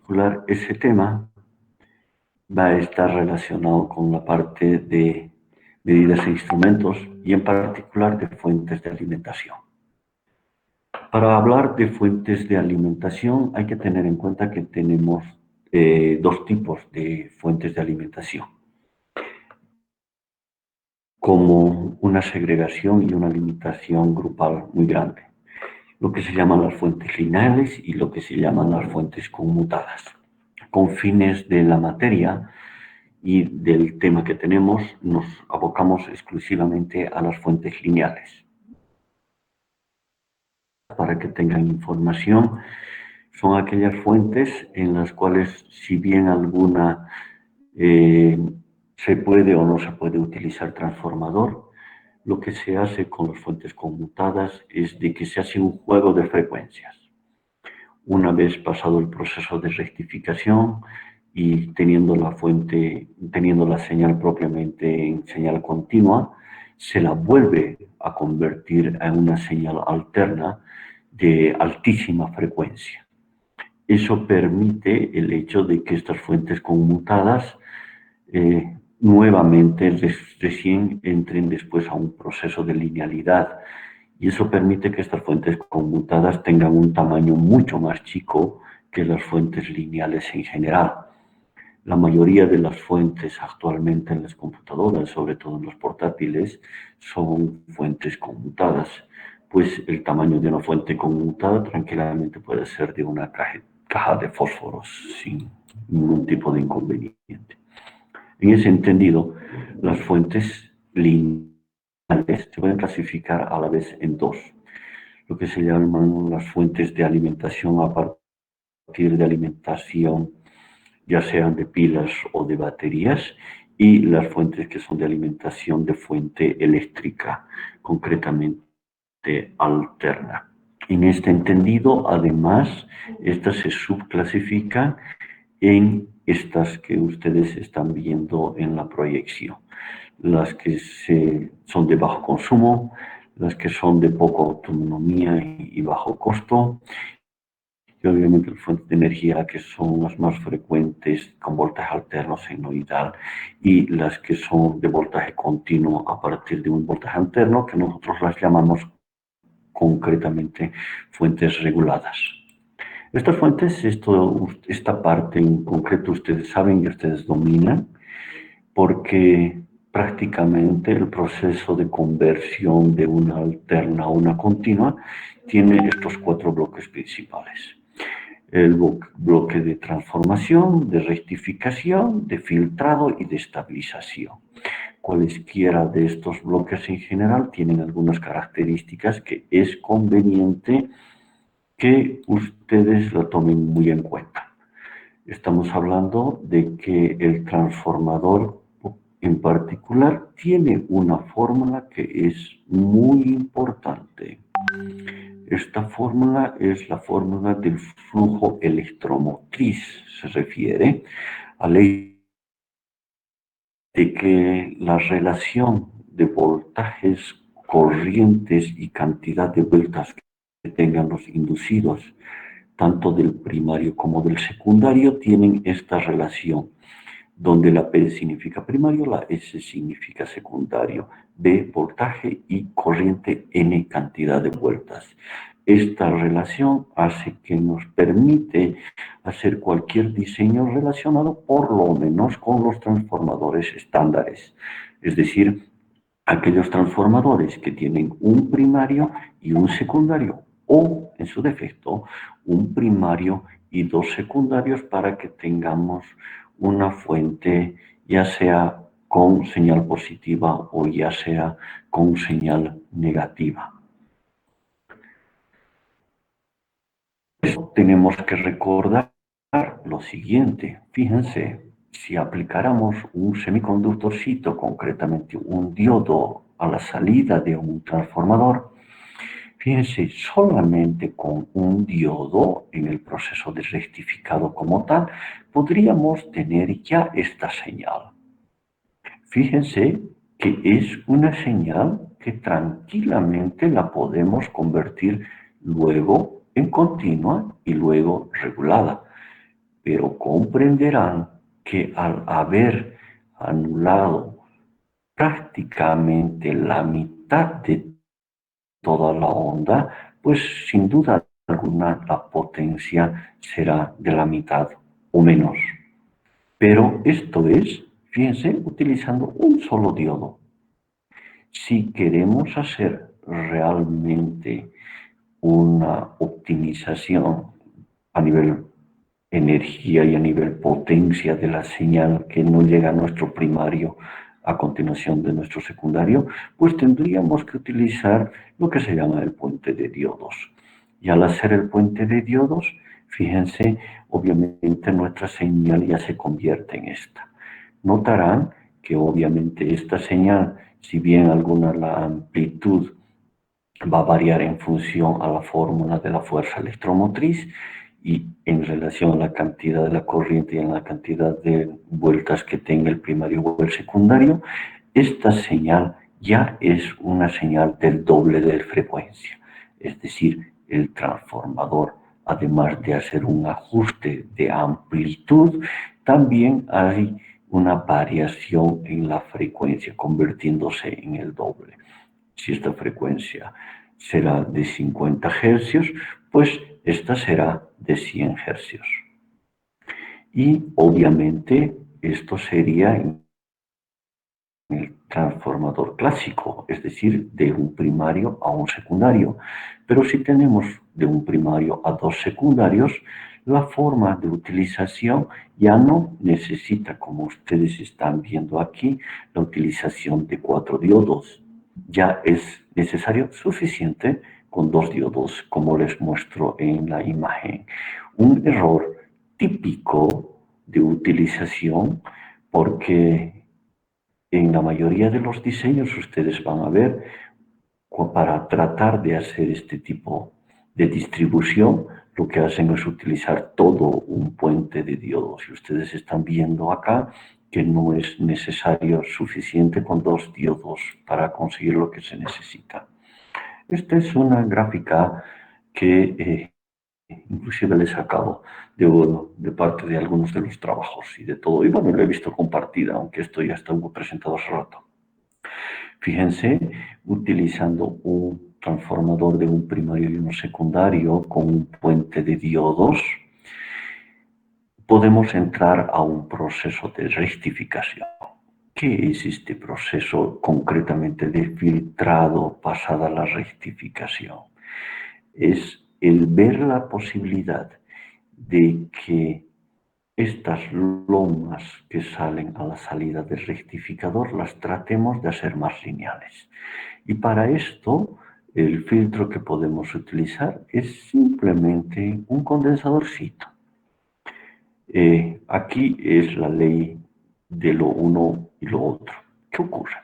particular, ese tema va a estar relacionado con la parte de medidas e instrumentos y en particular de fuentes de alimentación. Para hablar de fuentes de alimentación hay que tener en cuenta que tenemos dos tipos de fuentes de alimentación, como una segregación y una limitación grupal muy grande, lo que se llaman las fuentes lineales y lo que se llaman las fuentes conmutadas. Con fines de la materia y del tema que tenemos, nos abocamos exclusivamente a las fuentes lineales. Para que tengan información, son aquellas fuentes en las cuales, si bien alguna se puede o no se puede utilizar transformador, lo que se hace con las fuentes conmutadas es de que se hace un juego de frecuencias. Una vez pasado el proceso de rectificación y teniendo la señal propiamente en señal continua, se la vuelve a convertir en una señal alterna de altísima frecuencia. Eso permite el hecho de que estas fuentes conmutadas nuevamente recién entren después a un proceso de linealidad, y eso permite que estas fuentes conmutadas tengan un tamaño mucho más chico que las fuentes lineales en general. La mayoría de las fuentes actualmente en las computadoras, sobre todo en los portátiles, son fuentes conmutadas, pues el tamaño de una fuente conmutada tranquilamente puede ser de una caja de fósforos sin ningún tipo de inconveniente. En ese entendido, las fuentes lineales se pueden clasificar a la vez en dos, lo que se llaman las fuentes de alimentación a partir de alimentación, ya sean de pilas o de baterías, y las fuentes que son de alimentación de fuente eléctrica, concretamente alterna. En este entendido, además, estas se subclasifican en estas que ustedes están viendo en la proyección. Las que son de bajo consumo, las que son de poca autonomía y bajo costo, y obviamente las fuentes de energía que son las más frecuentes con voltaje alterno senoidal, y las que son de voltaje continuo a partir de un voltaje alterno que nosotros las llamamos concretamente fuentes reguladas. Estas fuentes, esta parte en concreto ustedes saben y ustedes dominan, porque prácticamente el proceso de conversión de una alterna a una continua tiene estos cuatro bloques principales. El bloque de transformación, de rectificación, de filtrado y de estabilización. Cualesquiera de estos bloques en general tienen algunas características que es conveniente que ustedes lo tomen muy en cuenta. Estamos hablando de que el transformador en particular tiene una fórmula que es muy importante. Esta fórmula es la fórmula del flujo electromotriz. Se refiere a la ley de que la relación de voltajes, corrientes y cantidad de vueltas que tengan los inducidos, tanto del primario como del secundario, tienen esta relación, donde la P significa primario, la S significa secundario, B voltaje y corriente N cantidad de vueltas. Esta relación hace que nos permite hacer cualquier diseño relacionado por lo menos con los transformadores estándares, es decir, aquellos transformadores que tienen un primario y un secundario, o en su defecto un primario y dos secundarios, para que tengamos una fuente ya sea con señal positiva o ya sea con señal negativa. Tenemos que recordar lo siguiente. Fíjense, si aplicáramos un semiconductorcito, concretamente un diodo, a la salida de un transformador, fíjense, solamente con un diodo en el proceso de rectificado como tal, podríamos tener ya esta señal. Fíjense que es una señal que tranquilamente la podemos convertir luego en continua y luego regulada. pero comprenderán que al haber anulado prácticamente la mitad de toda la onda, pues sin duda alguna la potencia será de la mitad o menos. Pero esto es, fíjense, utilizando un solo diodo. Si queremos hacer realmente una optimización a nivel energía y a nivel potencia de la señal que no llega a nuestro primario a continuación de nuestro secundario, pues tendríamos que utilizar lo que se llama el puente de diodos. Y al hacer el puente de diodos, fíjense, obviamente nuestra señal ya se convierte en esta. Notarán que obviamente esta señal, si bien alguna la amplitud va a variar en función a la fórmula de la fuerza electromotriz y en relación a la cantidad de la corriente y en la cantidad de vueltas que tenga el primario o el secundario, esta señal ya es una señal del doble de frecuencia. Es decir, el transformador, además de hacer un ajuste de amplitud, también hay una variación en la frecuencia, convirtiéndose en el doble. Si esta frecuencia será de 50 hercios, pues esta será de 100 hercios. Y obviamente esto sería en el transformador clásico, es decir, de un primario a un secundario. Pero si tenemos de un primario a dos secundarios, la forma de utilización ya no necesita, como ustedes están viendo aquí, la utilización de 4 diodos. Ya es necesario suficiente con 2 diodos, como les muestro en la imagen. Un error típico de utilización, porque en la mayoría de los diseños ustedes van a ver, para tratar de hacer este tipo de distribución, lo que hacen es utilizar todo un puente de diodos. Y ustedes están viendo acá que no es necesario suficiente con 2 diodos para conseguir lo que se necesita. Esta es una gráfica que inclusive le he sacado de parte de algunos de los trabajos y de todo. Y bueno, lo he visto compartida, aunque esto ya estuvo presentado hace rato. Fíjense, utilizando un transformador de un primario y uno secundario con un puente de diodos, podemos entrar a un proceso de rectificación. ¿Qué es este proceso concretamente de filtrado pasada la rectificación? Es el ver la posibilidad de que estas lomas que salen a la salida del rectificador las tratemos de hacer más lineales. Y para esto, el filtro que podemos utilizar es simplemente un condensadorcito. Aquí es la ley de lo uno y lo otro. ¿Qué ocurre?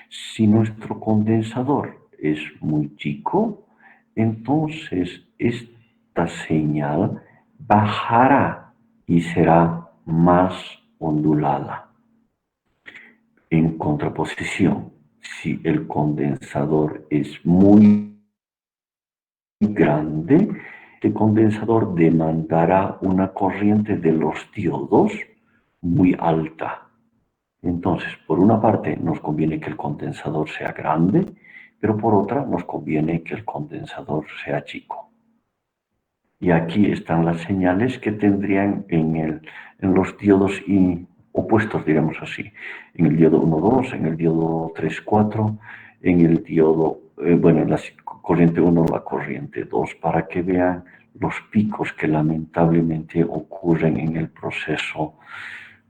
Si nuestro condensador es muy chico, entonces esta señal bajará y será más ondulada. En contraposición, si el condensador es muy grande, el condensador demandará una corriente de los diodos muy alta. Entonces, por una parte nos conviene que el condensador sea grande, pero por otra nos conviene que el condensador sea chico. Y aquí están las señales que tendrían en los diodos opuestos, diremos así. En el diodo 1,2, en el diodo 3,4, en el diodo, en la corriente 1, la corriente 2, para que vean los picos que lamentablemente ocurren en el proceso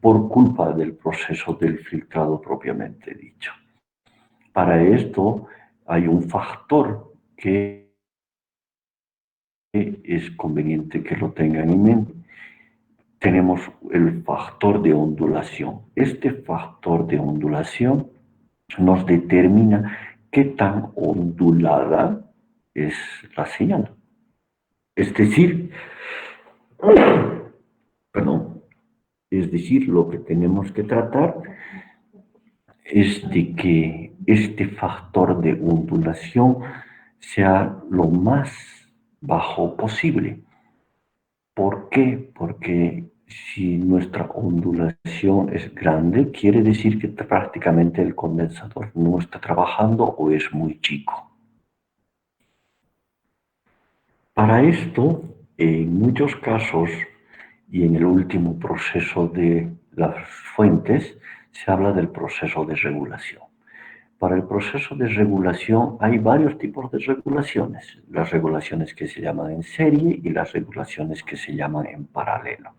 por culpa del proceso del filtrado propiamente dicho. Para esto hay un factor que es conveniente que lo tengan en mente. Tenemos el factor de ondulación. Este factor de ondulación nos determina qué tan ondulada es la señal. Es decir, perdón, es decir, lo que tenemos que tratar es de que este factor de ondulación sea lo más bajo posible. ¿Por qué? Porque Si nuestra ondulación es grande, quiere decir que prácticamente el condensador no está trabajando o es muy chico. Para esto, en muchos casos y en el último proceso de las fuentes, se habla del proceso de regulación. Para el proceso de regulación hay varios tipos de regulaciones, las regulaciones que se llaman en serie y las regulaciones que se llaman en paralelo.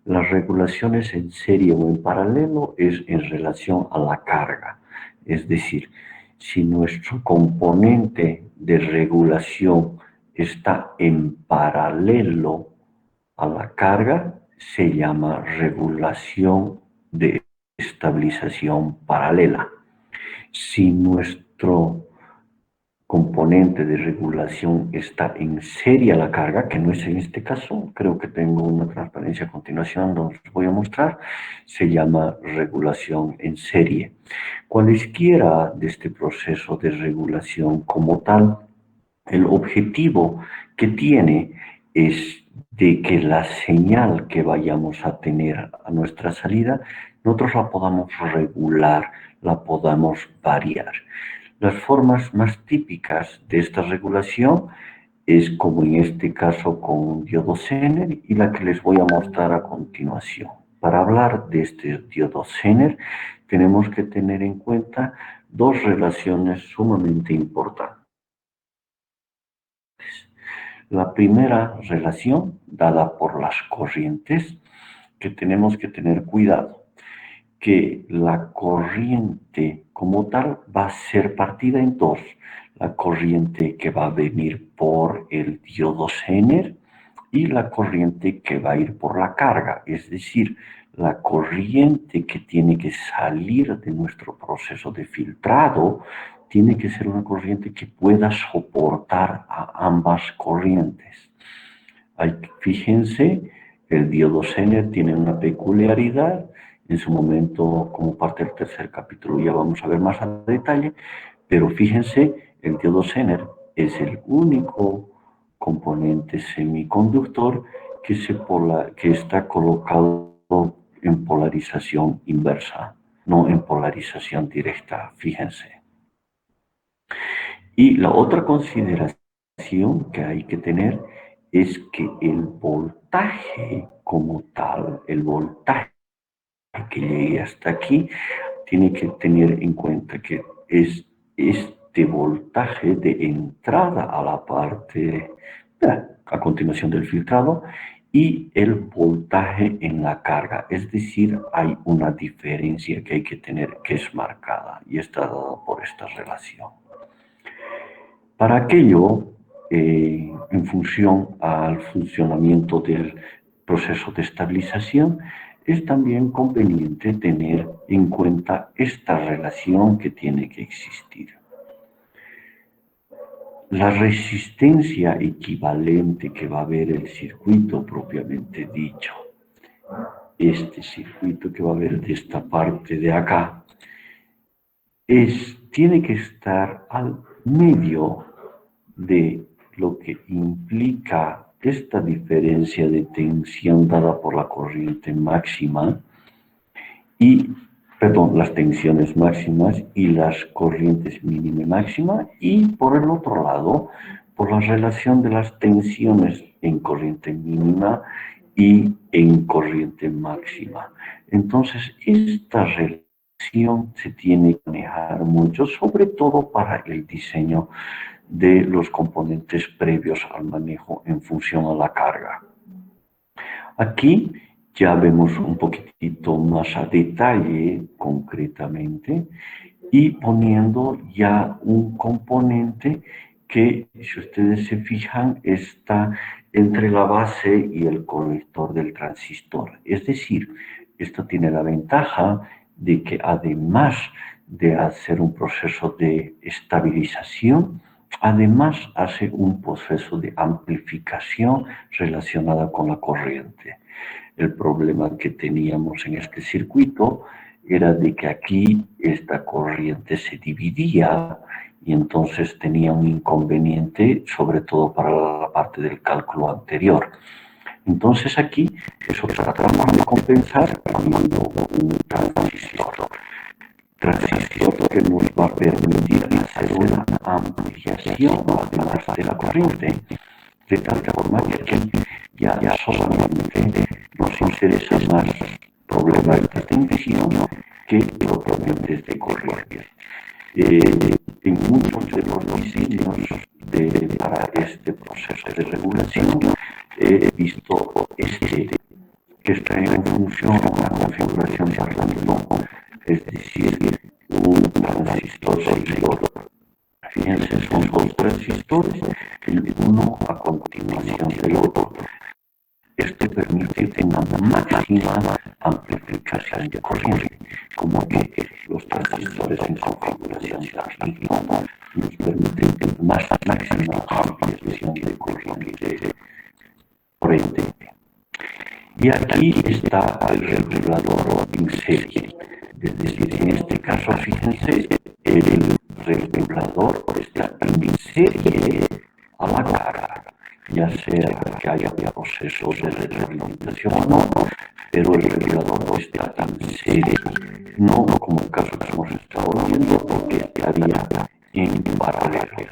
Las regulaciones en serie o en paralelo es en relación a la carga, es decir, si nuestro componente de regulación está en paralelo a la carga, se llama regulación de estabilización paralela. Si nuestro componente de regulación está en serie a la carga, que no es en este caso, creo que tengo una transparencia a continuación donde os voy a mostrar, se llama regulación en serie. Cualesquiera de este proceso de regulación como tal, el objetivo que tiene es de que la señal que vayamos a tener a nuestra salida, nosotros la podamos regular, la podamos variar. Las formas más típicas de esta regulación es como en este caso con un diodo Zener y la que les voy a mostrar a continuación. Para hablar de este diodo Zener tenemos que tener en cuenta dos relaciones sumamente importantes. La primera relación, dada por las corrientes, que tenemos que tener cuidado, que la corriente como tal va a ser partida en dos. La corriente que va a venir por el diodo Zener y la corriente que va a ir por la carga, es decir, la corriente que tiene que salir de nuestro proceso de filtrado tiene que ser una corriente que pueda soportar a ambas corrientes. Fíjense, el diodo Zener tiene una peculiaridad. En su momento, como parte del tercer capítulo, ya vamos a ver más a detalle, pero fíjense, el diodo Zener es el único componente semiconductor que está colocado en polarización inversa, no en polarización directa, fíjense. Y la otra consideración que hay que tener es que el voltaje como tal, el voltaje que llegue hasta aquí, tiene que tener en cuenta que es este voltaje de entrada a la parte, a continuación del filtrado, y el voltaje en la carga. Es decir, hay una diferencia que hay que tener que es marcada y está dada por esta relación. Para aquello, en función al funcionamiento del proceso de estabilización, es también conveniente tener en cuenta esta relación que tiene que existir. La resistencia equivalente que va a haber el circuito propiamente dicho, este circuito que va a haber de esta parte de acá, tiene que estar al medio de lo que implica esta diferencia de tensión dada por la corriente máxima las tensiones máximas y las corrientes mínima y máxima, y por el otro lado, por la relación de las tensiones en corriente mínima y en corriente máxima. Entonces, esta relación se tiene que manejar mucho, sobre todo para el diseño de los componentes previos al manejo en función a la carga. Aquí ya vemos un poquitito más a detalle concretamente y poniendo ya un componente que, si ustedes se fijan, está entre la base y el colector del transistor. Es decir, esto tiene la ventaja de que además de hacer un proceso de estabilización, además hace un proceso de amplificación relacionada con la corriente. El problema que teníamos en este circuito era de que aquí esta corriente se dividía y entonces tenía un inconveniente, sobre todo para la parte del cálculo anterior. Entonces aquí eso tratamos de compensar poniendo un transistor que nos va a permitir hacer una ampliación además de la corriente, de tal forma que aquí ya solamente nos interesa más problemas de tensión que propiamente de corriente. En muchos de los diseños para este proceso de regulación he visto que está en función a una configuración de arreglo, es decir, un transistor seguidor. Fíjense, son dos transistores, el uno a continuación del otro. Esto permite una máxima amplificación de corriente, como que los transistores en configuración de arreglo nos permiten más máxima amplificación de corriente. Y aquí está el regulador en serie. Es decir, en este caso, fíjense, el regulador está en serie a la carga, ya sea que haya procesos de retroalimentación o no, pero el regulador está en serie, no como el caso que hemos estado viendo, porque había en paralelo.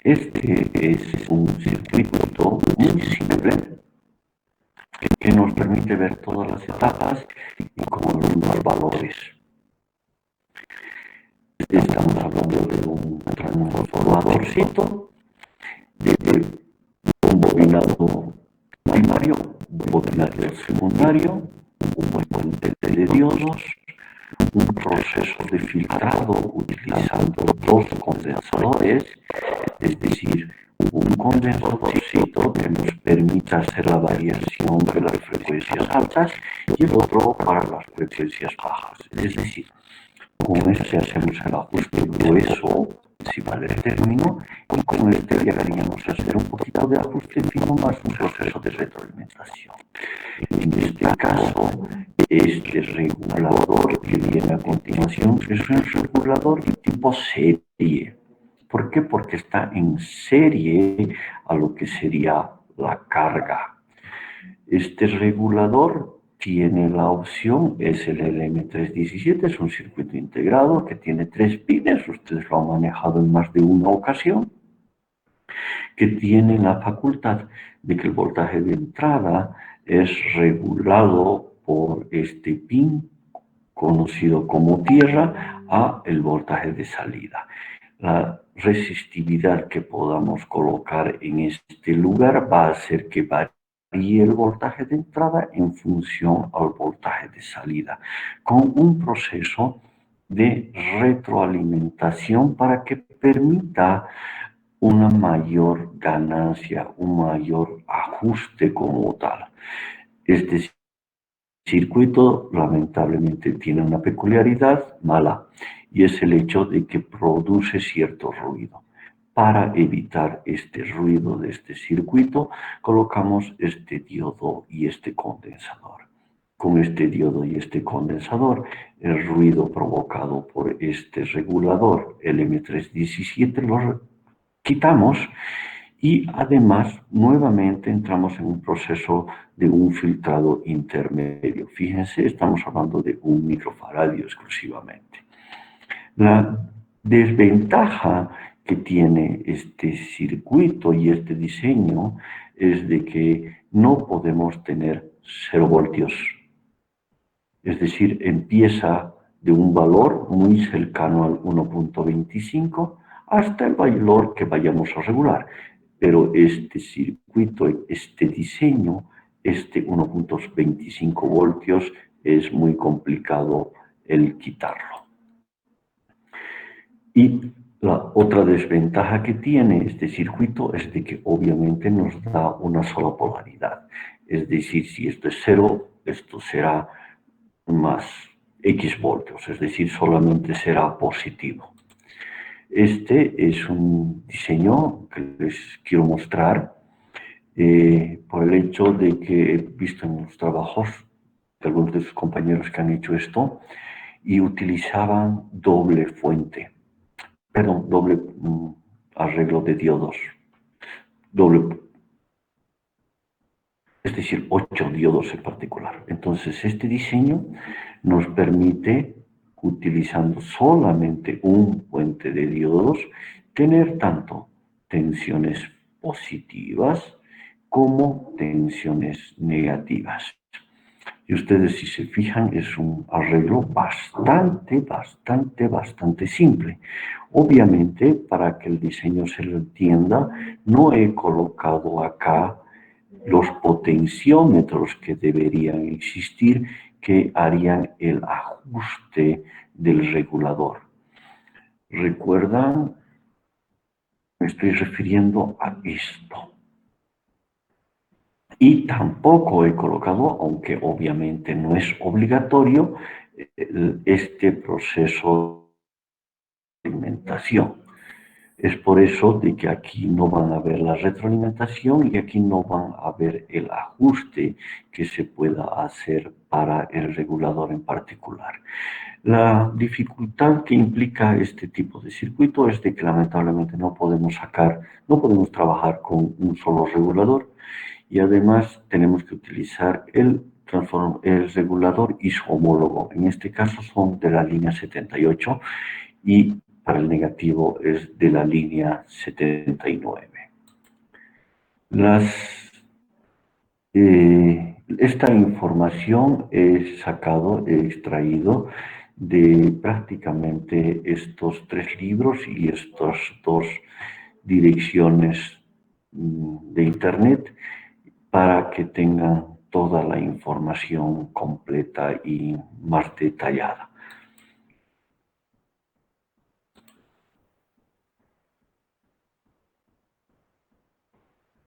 Este es un circuito muy simple que nos permite ver todas las etapas y como los valores. Estamos hablando de un transformadorcito, de un bobinado primario, un bobinado secundario, un puente de diodos, un proceso de filtrado utilizando dos condensadores, es decir, un condensadorcito que nos permita hacer la variación de las frecuencias altas y el otro para las frecuencias bajas. Es decir, con este hacemos el ajuste grueso, si vale el término, y con este llegaríamos a hacer un poquito de ajuste fino más un proceso de retroalimentación. En este caso, este regulador que viene a continuación es un regulador de tipo serie. ¿Por qué? Porque está en serie a lo que sería la carga. Este regulador tiene la opción, es el LM317, es un circuito integrado que tiene 3 pines, ustedes lo han manejado en más de una ocasión, que tiene la facultad de que el voltaje de entrada es regulado por este pin conocido como tierra a el voltaje de salida. La resistividad que podamos colocar en este lugar va a hacer que varíe el voltaje de entrada en función al voltaje de salida, con un proceso de retroalimentación para que permita una mayor ganancia, un mayor ajuste como tal. Este circuito lamentablemente tiene una peculiaridad mala y es el hecho de que produce cierto ruido. Para evitar este ruido de este circuito, colocamos este diodo y este condensador. Con este diodo y este condensador, el ruido provocado por este regulador LM317 lo quitamos y además nuevamente entramos en un proceso de un filtrado intermedio. Fíjense, estamos hablando de un microfaradio exclusivamente. La desventaja que tiene este circuito y este diseño es de que no podemos tener 0 voltios. Es decir, empieza de un valor muy cercano al 1.25 hasta el valor que vayamos a regular. Pero este circuito, este diseño, este 1.25 voltios, es muy complicado el quitarlo. Y la otra desventaja que tiene este circuito es de que obviamente nos da una sola polaridad. Es decir, si esto es 0, esto será más X voltios, es decir, solamente será positivo. Este es un diseño que les quiero mostrar por el hecho de que he visto en los trabajos de algunos de sus compañeros que han hecho esto y utilizaban doble fuente, perdón, doble arreglo de diodos, doble. es decir, 8 diodos en particular. Entonces, este diseño nos permite, utilizando solamente un puente de diodos, tener tanto tensiones positivas como tensiones negativas. Y ustedes, si se fijan, es un arreglo bastante simple. Obviamente, para que el diseño se lo entienda, no he colocado acá los potenciómetros que deberían existir, que harían el ajuste del regulador. ¿Recuerdan? Me estoy refiriendo a esto. Y tampoco he colocado, aunque obviamente no es obligatorio, este proceso de alimentación. Es por eso de que aquí no van a ver la retroalimentación y aquí no van a ver el ajuste que se pueda hacer para el regulador en particular. La dificultad que implica este tipo de circuito es de que lamentablemente no podemos trabajar con un solo regulador, y además tenemos que utilizar el regulador y su homólogo. En este caso son de la línea 78 y para el negativo es de la línea 79. Esta información he extraído de prácticamente estos 3 libros y estas 2 direcciones de internet, para que tengan toda la información completa y más detallada.